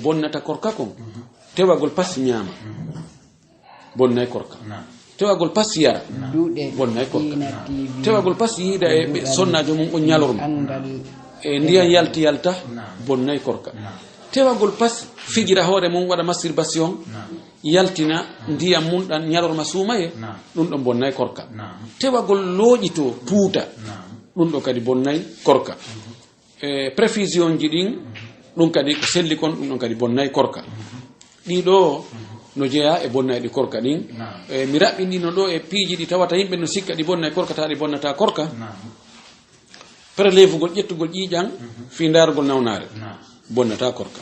bonnata korka kon tewagol pas ñaama bonnay korka tewagol pas yara bonnay korka tewagol pas yiida e ɓe sonnajo mum o ñalorma e ndiyan yalta bonnay korka tewagol pas fijira hoore mum waɗa masturbation yaltina ndiyam mum ɗan ñalorma suumaye ɗum ɗon bonnay korka tewagol looƴito tuuta ɗum ɗo kadi bonnay korka préfusion ji ɗin ɗum kadi ko selli kon ɗum ɗon kadi bonnay korka ɗiɗo no jeeya e bonnayɗi korka ɗin mi raɓɓinɗino ɗo e piiji ɗi tawata yimɓe no sikka ɗi bonnay korka ta ɗi bonnata korka prélève gol ƴettugol ƴiiƴan fi ndarugol nawnare bonnata korka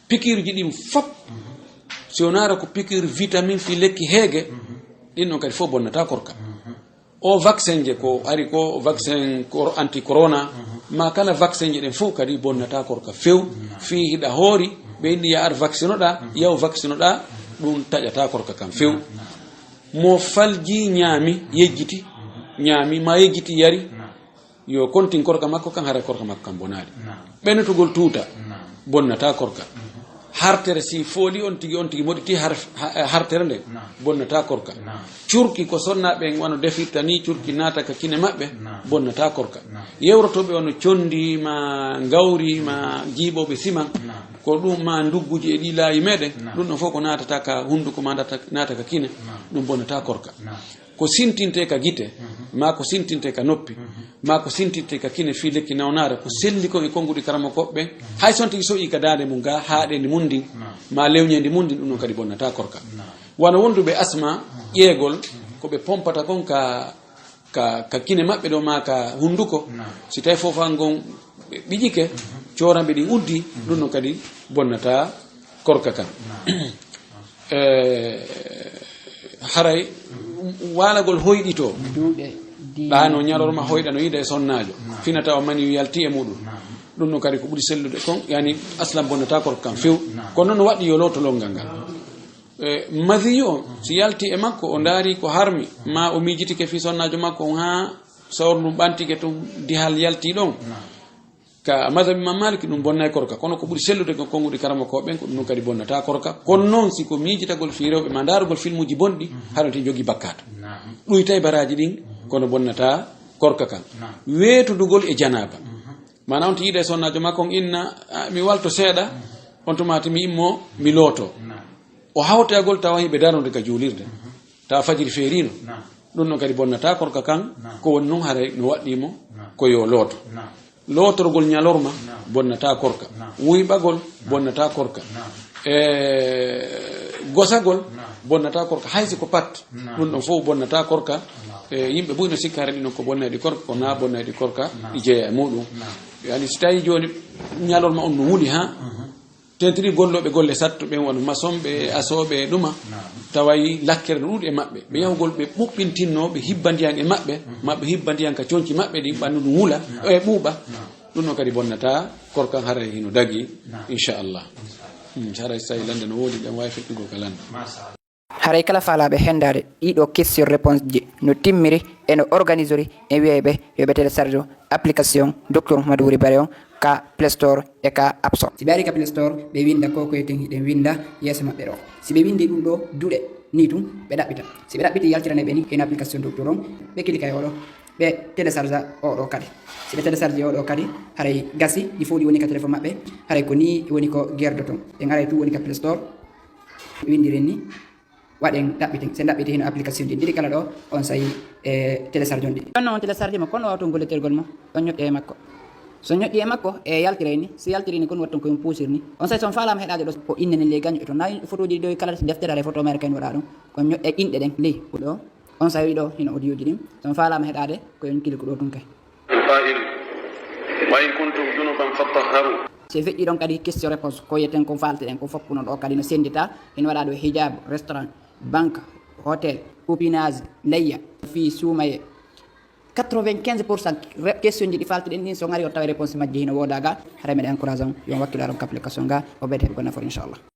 piqûre ji ɗin fop si wonara ko piqûre vitamine fi lekki heege ɗin ɗon kadi fof bonnata korka o vaccin je ko ari ko vaccin anti corona ma kala vaccin je ɗen fof kadi bonnata korka few fi hiɗa hoori ɓe indi ya ar vaccinoɗa yaw vaccinoɗa ɗum taƴata korka kam few mo falji ñaami yejjiti ñaami ma yejjiti yari yo kontin korka makko kan hara korka makko kam bonaali ɓenetugol tuuta bonnata korka hartere si fooli on tigi moɗiti hartere nde bonnata korka curki ko sonnaɓe wano defirta ni curki naata ka kine maɓɓe bonnata korka yewrotoɓe ono condi ma gawri ma jiiɓoɓe siman ko ɗum ma ndugguji e ɗi laayi meɗen ɗum ɗon fof ko natata ka hunduko ma naata ka kine ɗum bonnata korka ko sintinte ka gite ma ko sintinte ka noppi ma ko sintinte ka kine fi lekki nawnare ko selli kon e konguɗi karama koɓɓe hay son tigi soƴi ka dande mum ga haaɗendi mundin ma lewñendi mundin ɗum ɗon kadi bonnata korka wano wonduɓe asma ƴeegol koɓe pompata kon ka kine maɓɓe ɗo ma ka hunduko si tawi fofan gon ɓiƴike coranɓe ɗin uddi ɗum ɗon kadi bonnata korka kan haray walagol hoyɗito ɗano ñalorma hoyɗa no yida e sonnajo finata o mani yalti e muɗum ɗum no kadi ko ɓuuri sellude kon yani aslam bonnata korka kam few kono noon waɗi yo lotolongal ngal madiyu o si yalti e makko o daari ko harmi ma o mijitike fi sonnajo makko on ha sawr ɗum ɓantike to dihal yalti ɗon ka madhabi Imam Malik ɗum bonnay korka kono ko ɓuuri sellude ko konguɗi karama koɓen ko ɗum kadi bonnata korka kono noon siko miijitagol fi rewɓe ma darugol filmuji bonɗi haɗonte jogui bakkato ɗuytay baraji ɗin kono bonnata korka kan weetudugol e janaba mana on to yiiɗa e sonnajo makko on inna mi walto seeɗa on tomati mi immo mi looto o hawtagol tawa hiɓe darode ka juulirde tawa fajiri feerino ɗum noon kadi bonnata korka kan ko woni noon haray no waɗɗimo ko yo looto lootorgol ñalorma bonnata korka wuyɓagol bonnata korka gosagol bonnata korka haysi ko pat ɗum ɗon fof bonnata korka yimɓe ɓuyno sikka hare ɗinon ko bonnayɗi korka ko na bonnayɗi korka ɗi jeeya e muɗum yani si tawi joni ñalorma on no wuuli ha tentiri golloɓe golle satto ɓen wona maçon ɓe asoɓe ɗuma tawayi lakkere no ɗuuɗi e maɓɓe ɓe yahugol ɓe ɓuɓɓintinno ɓe hibbandiyan e maɓɓe maɓe hibbandiyan ka coñci maɓɓe ɗi ɓandu ɗum wula e ɓuuɓa ɗum noon kadi bonnata korkan haray hino dagi inchallah haray so tawi lande no woodi ɓen wawi feɗɗugo ka lande haray kala faalaɓe hendade ɗiɗo question réponse ji no timmiri e no organisori e wiyeɓe yoɓe télécharge application docteur Mamadou Wuri Bare on ka Play Store e ka App Store si ɓe ari ka Play Store ɓe winda ko koyeten hiɗen winda yeeso maɓɓe ɗo si ɓe windi ɗum ɗo duuɗe ni tum ɓe ɗaɓɓita si ɓe ɗaɓɓiti yaltirane ɓe ni en application docteur on ɓe kilika e oɗo ɓe télécharge oɗo kadi si ɓe télécharge oɗo kadi haray gasi ɗi fof ɗi woni ka téléphone maɓɓe haray ko ni woni ko guerde ton en aray tu woni ka Play Store windiren ni waɗen ɗaɓɓiten sen ɗaɓɓiti heno application ɗi ɗiɗi kala ɗo on sayi e télécharge on ɗi ɗonno on télécharge mo kono wawton golletirgol mo on ñoƴƴe e makko so ñoƴƴi e makko e yaltire ni si yaltiri ni kon watton koye puusir ni on sayi son falama heɗade ɗo ko innene ley gaño e to nayi photo ji ɗo kala deftere ala photo mere kañ waɗa ɗum kon ñoƴƴe inɗe ɗen ley ɗo on sayi ɗo hino audio ji ɗin son falama heɗade koyen kili ko ɗo tun kay se feƴƴi ɗon kadi question réponse ko yeten ko falteɗen ko foppuno ɗo kadi no sendita ina waɗa ɗo hijab restaurant banque hôtel copinage leyya fi suumaye 95% question ji ɗi falteɗen ɗin so gari o tawa réponse majji hino wodaga haɗa meɗe encourage on yon wakkilo aron application ga o ɓeyde heɓe ko nafoore inchallah